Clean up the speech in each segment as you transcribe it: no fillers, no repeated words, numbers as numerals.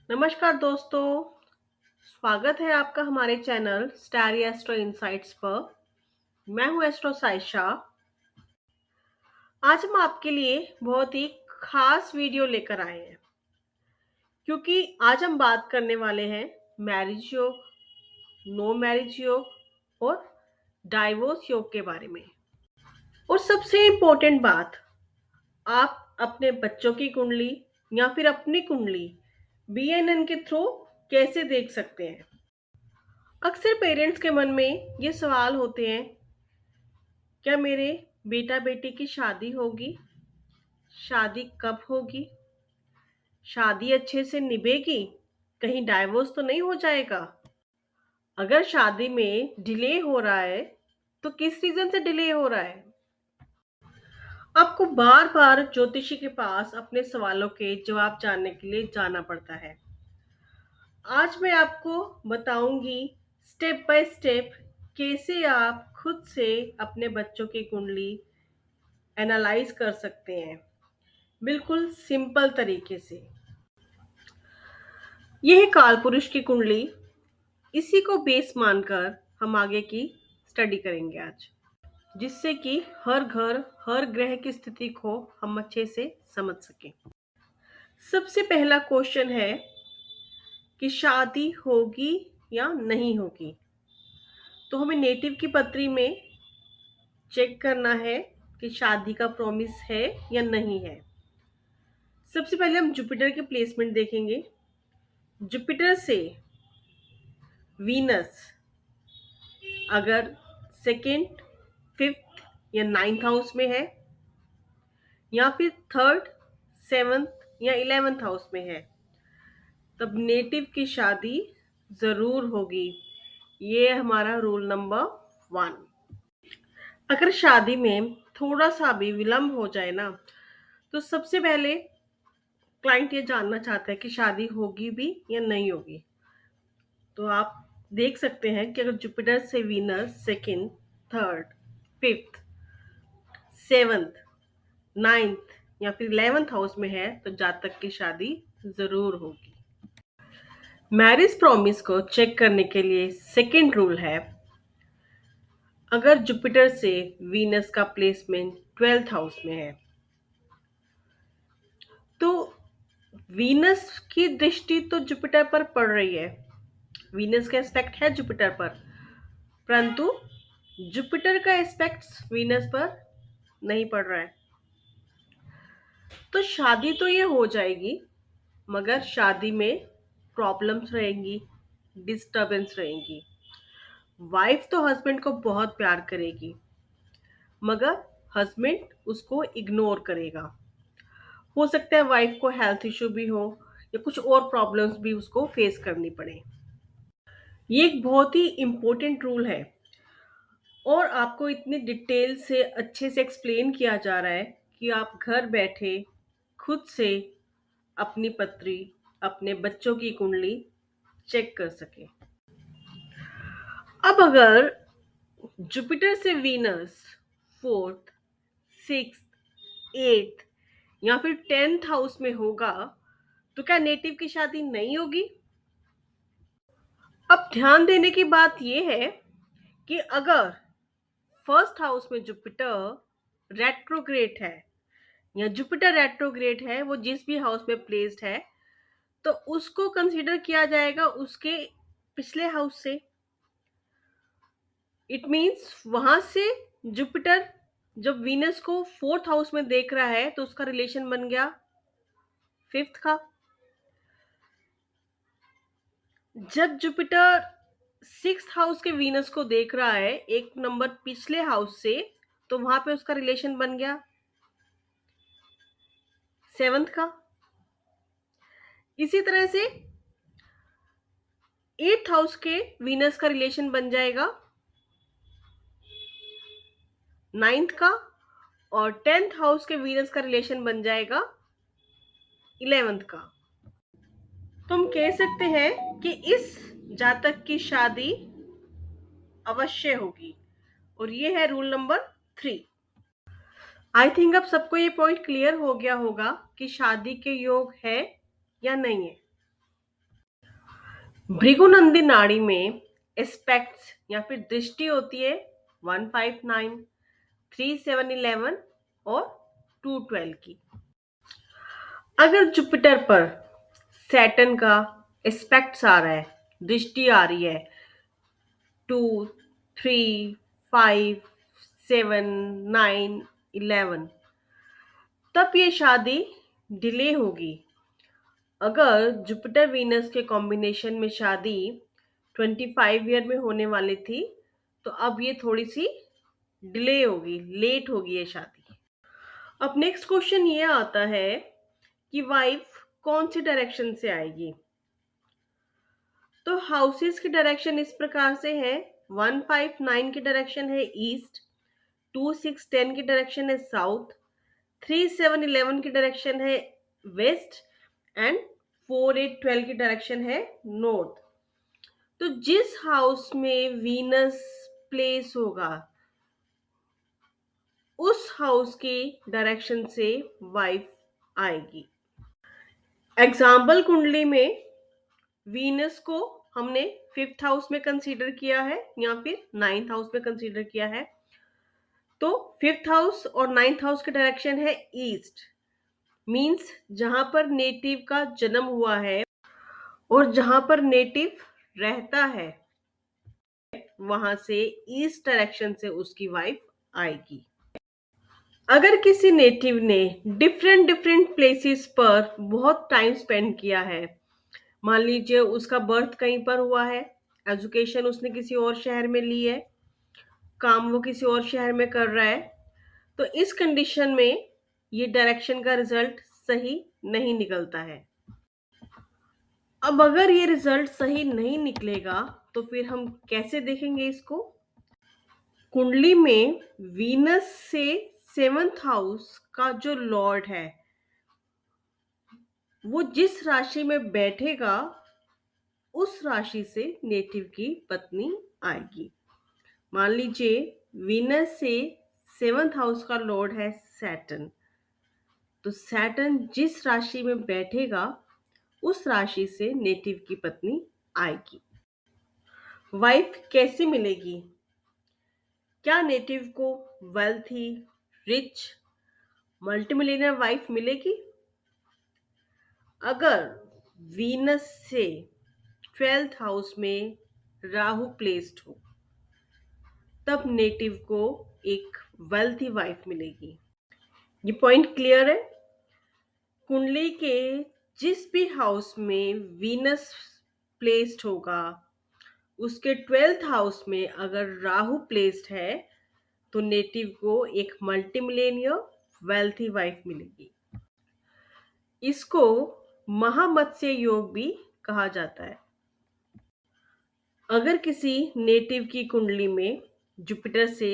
नमस्कार दोस्तों। स्वागत है आपका हमारे चैनल स्टारी एस्ट्रो इनसाइट्स पर। मैं हूं एस्ट्रो साइशा। आज हम आपके लिए बहुत ही खास वीडियो लेकर आए हैं, क्योंकि आज हम बात करने वाले हैं मैरिज योग, नो मैरिज योग और डाइवोर्स योग के बारे में। और सबसे इम्पोर्टेंट बात, आप अपने बच्चों की कुंडली या फिर अपनी कुंडली बीएनएन के थ्रू कैसे देख सकते हैं। अक्सर पेरेंट्स के मन में ये सवाल होते हैं, क्या मेरे बेटा बेटी की शादी होगी? शादी कब होगी? शादी अच्छे से निभेगी? कहीं डाइवोर्स तो नहीं हो जाएगा? अगर शादी में डिले हो रहा है तो किस रीजन से डिले हो रहा है? आपको बार बार ज्योतिषी के पास अपने सवालों के जवाब जानने के लिए जाना पड़ता है। आज मैं आपको बताऊंगी स्टेप बाय स्टेप कैसे आप खुद से अपने बच्चों की कुंडली एनालाइज कर सकते हैं, बिल्कुल सिंपल तरीके से। यह है काल पुरुष की कुंडली। इसी को बेस मानकर हम आगे की स्टडी करेंगे आज, जिससे कि हर घर हर ग्रह की स्थिति को हम अच्छे से समझ सकें। सबसे पहला क्वेश्चन है कि शादी होगी या नहीं होगी। तो हमें नेटिव की पत्री में चेक करना है कि शादी का प्रॉमिस है या नहीं है। सबसे पहले हम जुपिटर के प्लेसमेंट देखेंगे। जुपिटर से वीनस अगर सेकेंड, फिफ्थ या नाइन्थ हाउस में है, या फिर थर्ड, सेवंथ या इलेवेंथ हाउस में है, तब नेटिव की शादी जरूर होगी। ये हमारा रूल नंबर 1। अगर शादी में थोड़ा सा भी विलंब हो जाए ना, तो सबसे पहले क्लाइंट ये जानना चाहता है कि शादी होगी भी या नहीं होगी। तो आप देख सकते हैं कि अगर जुपिटर से Venus second, third, fifth, seventh, ninth या फिर इलेवेंथ हाउस में है, तो जातक की शादी जरूर होगी। मैरिज प्रॉमिस को चेक करने के लिए सेकेंड रूल है, अगर जुपिटर से वीनस का प्लेसमेंट 12th हाउस में है, तो वीनस की दृष्टि तो जुपिटर पर पड़ रही है, वीनस का एस्पेक्ट है जुपिटर पर, परंतु जुपिटर का एस्पेक्ट वीनस पर नहीं पड़ रहा है। तो शादी तो ये हो जाएगी, मगर शादी में प्रॉब्लम्स रहेंगी, डिस्टरबेंस रहेंगी। वाइफ तो हस्बैंड को बहुत प्यार करेगी, मगर हस्बैंड उसको इग्नोर करेगा। हो सकता है वाइफ को हेल्थ इश्यू भी हो या कुछ और प्रॉब्लम्स भी उसको फेस करनी पड़े। ये एक बहुत ही इम्पोर्टेंट रूल है, और आपको इतनी डिटेल से अच्छे से एक्सप्लेन किया जा रहा है कि आप घर बैठे खुद से अपनी पत्री, अपने बच्चों की कुंडली चेक कर सके। अब अगर जुपिटर से वीनस फोर्थ, सिक्स, एट्थ या फिर 10th हाउस में होगा, तो क्या नेटिव की शादी नहीं होगी? अब ध्यान देने की बात यह है कि अगर फर्स्ट हाउस में जुपिटर रेट्रोग्रेड है, या जुपिटर रेट्रोग्रेड है, वो जिस भी हाउस में प्लेस्ड है, तो उसको कंसीडर किया जाएगा उसके पिछले हाउस से। इट मीन्स वहां से जुपिटर जब वीनस को फोर्थ हाउस में देख रहा है, तो उसका रिलेशन बन गया फिफ्थ का। जब जुपिटर सिक्स हाउस के वीनस को देख रहा है एक नंबर पिछले हाउस से, तो वहां पे उसका रिलेशन बन गया सेवंथ का। इसी तरह से एट्थ हाउस के वीनस का रिलेशन बन जाएगा नाइन्थ का, और 10th हाउस के वीनस का रिलेशन बन जाएगा 11th का। तो हम कह सकते हैं कि इस जातक की शादी अवश्य होगी, और ये है रूल नंबर 3। आई थिंक अब सबको ये पॉइंट क्लियर हो गया होगा कि शादी के योग है या नहीं है। भृगुनंदी नाड़ी में एस्पेक्ट्स या फिर दृष्टि होती है 159, 3711 और 212 की। अगर जुपिटर पर सैटर्न का एस्पेक्ट्स आ रहा है, दृष्टि आ रही है 2, 3, 5, 7, 9, 11, तब ये शादी डिले होगी। अगर जुपिटर वीनस के कॉम्बिनेशन में शादी 25 ईयर में होने वाली थी, तो अब ये थोड़ी सी डिले होगी, लेट होगी ये शादी। अब नेक्स्ट क्वेश्चन ये आता है कि वाइफ कौन सी डायरेक्शन से आएगी। तो हाउसेस की डायरेक्शन इस प्रकार से है, 159 की डायरेक्शन है ईस्ट, 2610 की डायरेक्शन है साउथ, 3711 की डायरेक्शन है वेस्ट एंड 4812 की डायरेक्शन है नॉर्थ। तो जिस हाउस में वीनस प्लेस होगा उस हाउस की डायरेक्शन से वाइफ आएगी। एग्जाम्पल कुंडली में वीनस को हमने 5th हाउस में कंसीडर किया है या फिर 9th हाउस में कंसीडर किया है। तो 5th हाउस और 9th हाउस की डायरेक्शन है ईस्ट, मींस जहां पर नेटिव का जन्म हुआ है और जहां पर नेटिव रहता है वहां से ईस्ट डायरेक्शन से उसकी वाइफ आएगी। अगर किसी नेटिव ने डिफरेंट डिफरेंट प्लेसेस पर बहुत टाइम स्पेंड किया है, मान लीजिए उसका बर्थ कहीं पर हुआ है, एजुकेशन उसने किसी और शहर में ली है, काम वो किसी और शहर में कर रहा है, तो इस कंडीशन में ये डायरेक्शन का रिजल्ट सही नहीं निकलता है। अब अगर ये रिजल्ट सही नहीं निकलेगा तो फिर हम कैसे देखेंगे इसको। कुंडली में वीनस से 7th हाउस का जो लॉर्ड है वो जिस राशि में बैठेगा उस राशि से नेटिव की पत्नी आएगी। मान लीजिए वीनस से 7th हाउस का लॉर्ड है सैटर्न, तो सैटर्न जिस राशि में बैठेगा उस राशि से नेटिव की पत्नी आएगी। वाइफ कैसी मिलेगी? क्या नेटिव को वेल्थी, रिच, मल्टीमिलियनर वाइफ मिलेगी? अगर वीनस से 12th हाउस में राहु प्लेस्ड हो तब नेटिव को एक वेल्थी वाइफ मिलेगी। ये पॉइंट क्लियर है? कुंडली के जिस भी हाउस में वीनस प्लेस्ड होगा उसके 12th हाउस में अगर राहु प्लेस्ड है तो नेटिव को एक मल्टीमिलियनियर वेल्थी वाइफ मिलेगी। इसको महामत्स्य योग भी कहा जाता है। अगर किसी नेटिव की कुंडली में जुपिटर से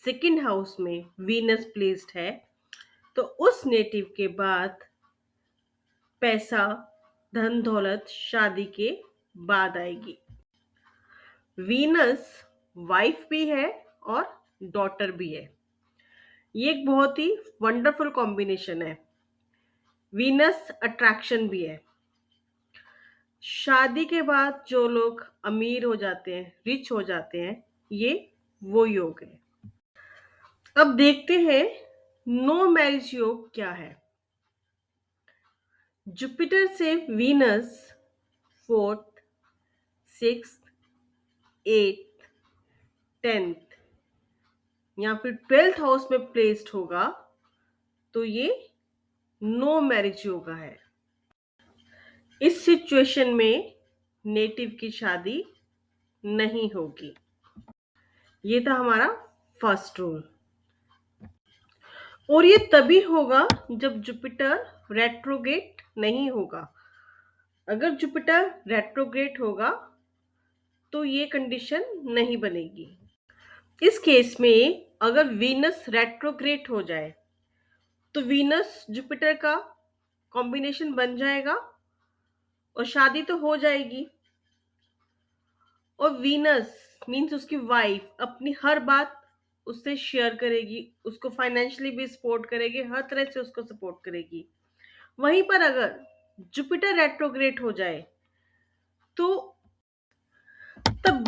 2nd हाउस में वीनस प्लेस्ड है तो उस नेटिव के बाद पैसा, धन दौलत शादी के बाद आएगी। वीनस वाइफ भी है और डॉटर भी है। ये एक बहुत ही वंडरफुल कॉम्बिनेशन है। वीनस अट्रैक्शन भी है। शादी के बाद जो लोग अमीर हो जाते हैं, रिच हो जाते हैं, ये वो योग है। अब देखते हैं नो मैरिज योग क्या है। जुपिटर से Venus 4th, 6th, 8th, 10th या फिर 12th हाउस में प्लेस्ड होगा तो ये नो मैरिज योगा है। इस सिचुएशन में नेटिव की शादी नहीं होगी। ये था हमारा फर्स्ट रूल। और ये तभी होगा जब जुपिटर रेट्रोग्रेड नहीं होगा। अगर जुपिटर रेट्रोग्रेड होगा तो ये कंडीशन नहीं बनेगी। इस केस में अगर वीनस रेट्रोग्रेड हो जाए तो वीनस जुपिटर का कॉम्बिनेशन बन जाएगा और शादी तो हो जाएगी। और वीनस मीन्स उसकी वाइफ अपनी हर बात उससे शेयर करेगी, उसको फाइनेंशियली भी सपोर्ट करेगी, हर तरह से उसको सपोर्ट करेगी। वहीं पर अगर जुपिटर रेट्रोग्रेड हो जाए तो तब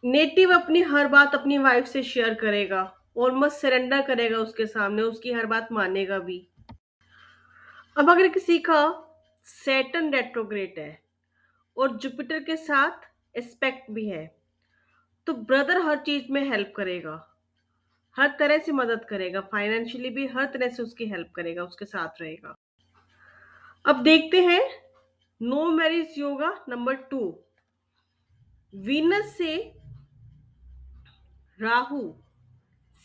नेटिव अपनी हर बात अपनी वाइफ से शेयर करेगा, ऑलमोस्ट सरेंडर करेगा उसके सामने, उसकी हर बात मानेगा भी। अब अगर किसी का सैटर्न रेट्रोग्रेड है और जुपिटर के साथ एस्पेक्ट भी है, तो ब्रदर हर चीज में हेल्प करेगा, हर तरह से मदद करेगा, फाइनेंशियली भी हर तरह से उसकी हेल्प करेगा, उसके साथ रहेगा। अब देखते हैं no marriage yoga number 2। Venus से राहु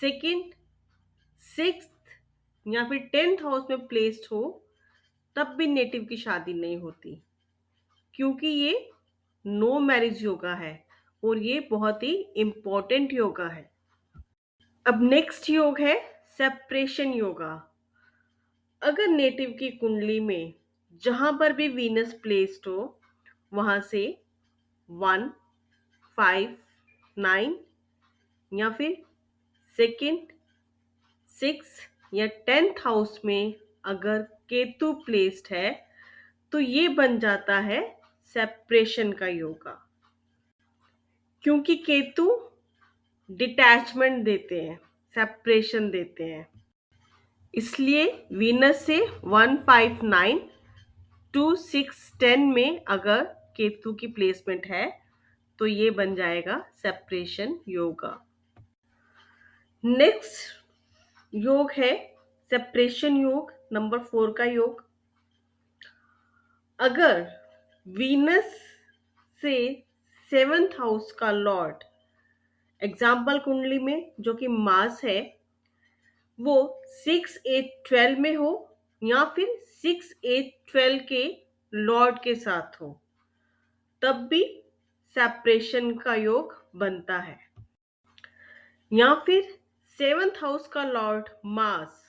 सेकंड, सिक्स्थ या फिर 10th हाउस में प्लेस्ड हो, तब भी नेटिव की शादी नहीं होती, क्योंकि ये नो मैरिज योगा है और ये बहुत ही इंपॉर्टेंट योगा है। अब नेक्स्ट योग है सेपरेशन योगा। अगर नेटिव की कुंडली में जहां पर भी वीनस प्लेस्ड हो, वहां से 1, 5, 9 या फिर सेकंड, 6 या 10th हाउस में अगर केतु प्लेस्ड है, तो ये बन जाता है सेपरेशन का योगा, क्योंकि केतु डिटैचमेंट देते हैं, सेपरेशन देते हैं। इसलिए वीनस से 1, 5, 9, 2, 6, 10 में अगर केतु की प्लेसमेंट है, तो ये बन जाएगा सेपरेशन योगा। नेक्स्ट योग है सेपरेशन योग नंबर 4 का योग। अगर वीनस से 7th हाउस का लॉर्ड, एग्जाम्पल कुंडली में जो कि मास है, वो 6, 8, 12 में हो या फिर 6, 8, 12 के लॉर्ड के साथ हो, तब भी सेपरेशन का योग बनता है। या फिर 7th हाउस का लॉर्ड मास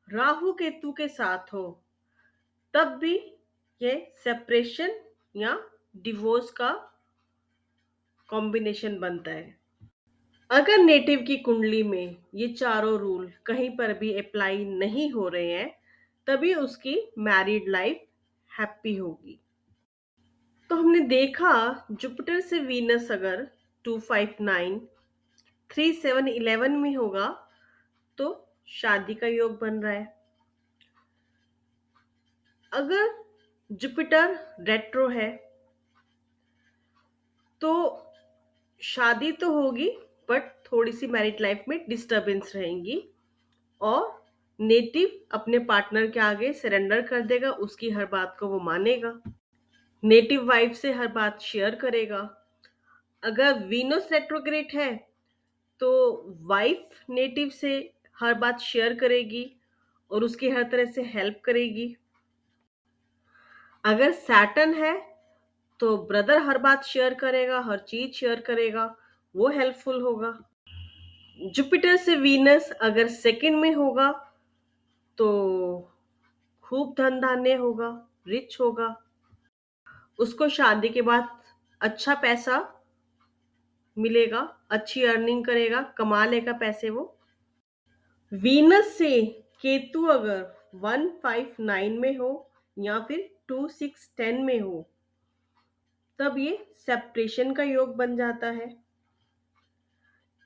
राहु केतु के साथ हो, तब भी ये सेपरेशन या डिवोर्स का कॉम्बिनेशन बनता है। अगर नेटिव की कुंडली में ये चारों रूल कहीं पर भी अप्लाई नहीं हो रहे हैं, तभी उसकी मैरिड लाइफ हैप्पी होगी। तो हमने देखा जुपिटर से वीनस अगर 2, 5, 9, 3, 7, 11 में होगा, तो शादी का योग बन रहा है। अगर जुपिटर रेट्रो है, तो शादी तो होगी, बट थोड़ी सी मैरिड लाइफ में डिस्टरबेंस रहेंगी, और नेटिव अपने पार्टनर के आगे सरेंडर कर देगा, उसकी हर बात को वो मानेगा, नेटिव वाइफ से हर बात शेयर करेगा। अगर वीनस रेट्रोग्रेड है, तो वाइफ नेटिव से हर बात शेयर करेगी और उसकी हर तरह से हेल्प करेगी। अगर सैटर्न है, तो ब्रदर हर बात शेयर करेगा, हर चीज शेयर करेगा, वो हेल्पफुल होगा। जुपिटर से वीनस अगर सेकंड में होगा, तो खूब धन धान्य होगा, रिच होगा, उसको शादी के बाद अच्छा पैसा मिलेगा, अच्छी अर्निंग करेगा, कमा लेगा पैसे वो। वीनस से केतु अगर 1, 5, 9 में हो या फिर 2, 6, 10 में हो, तब ये सेपरेशन का योग बन जाता है।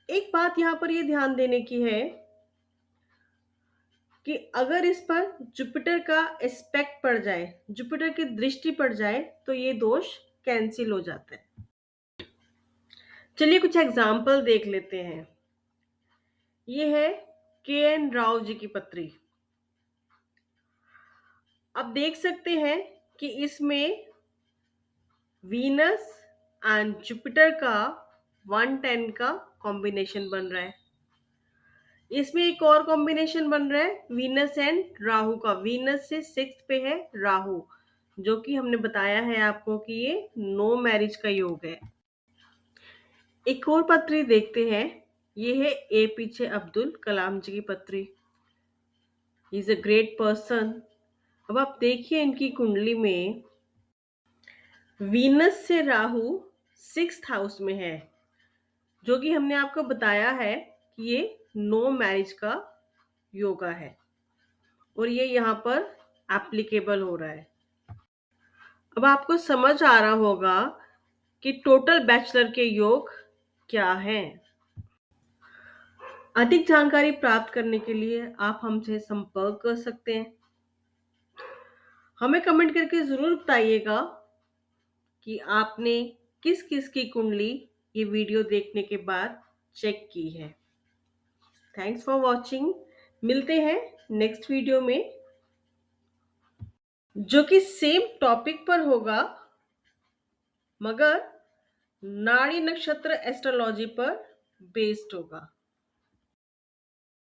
एक बात यहां पर ये ध्यान देने की है कि अगर इस पर जुपिटर का एस्पेक्ट पड़ जाए, जुपिटर की दृष्टि पड़ जाए, तो ये दोष कैंसिल हो जाता है। चलिए कुछ एग्जाम्पल देख लेते हैं। ये है के.एन. राव जी की पत्री। आप देख सकते हैं कि इसमें वीनस एंड जुपिटर का 110 का कॉम्बिनेशन बन रहा है। इसमें एक और कॉम्बिनेशन बन रहा है वीनस एंड राहु का। वीनस से 6th पे है राहु, जो कि हमने बताया है आपको कि ये नो मैरिज का योग है। एक और पत्री देखते हैं। ये है एपीजे अब्दुल कलाम जी की पत्री। Is a great person. अब आप देखिए इनकी कुंडली में वीनस से राहु 6th हाउस में है, जो कि हमने आपको बताया है कि ये नो मैरिज का योगा है और ये यहाँ पर एप्लीकेबल हो रहा है। अब आपको समझ आ रहा होगा कि टोटल बैचलर के योग क्या हैं। अधिक जानकारी प्राप्त करने के लिए आप हमसे संपर्क कर सकते हैं। हमें कमेंट करके जरूर बताइएगा कि आपने किस किस की कुंडली ये वीडियो देखने के बाद चेक की है। Thanks for watching. मिलते हैं नेक्स्ट वीडियो में, जो कि सेम टॉपिक पर होगा मगर नाड़ी नक्षत्र एस्ट्रोलॉजी पर बेस्ड होगा।